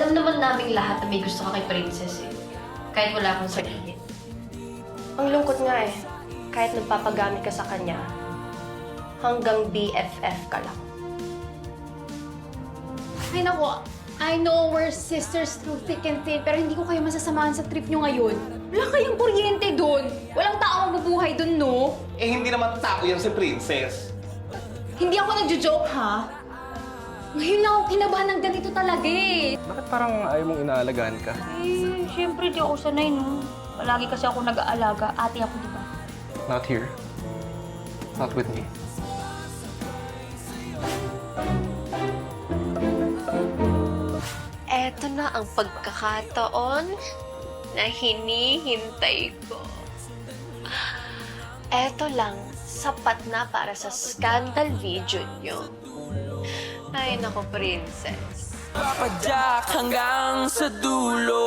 Alam naman naming lahat na may gusto ka kay Princess eh. Kahit wala akong sabihin. Ang lungkot nga eh. Kahit nagpapagamit ka sa kanya, hanggang BFF ka lang. Ay nako, I know we're sisters through thick and thin, pero hindi ko kayo masasamahan sa trip nyo ngayon. Wala kayong kuryente doon. Walang tao mabubuhay doon, no? Eh, hindi naman tao yan si Princess. Hindi ako nagjo-joke, ha? Ngayon lang ako kinabahan ng ganito talaga eh. Bakit parang ayaw mong inaalagaan ka? Eh, siyempre di ako sanay, no? Palagi kasi ako nag-aalaga. Ate ako, di ba? Not here. Not with me. Eto na ang pagkakataon na hinihintay ko. Eto lang, sapat na para sa scandal video nyo. Ay, nako, Princess. Papadyak hanggang sa dulo.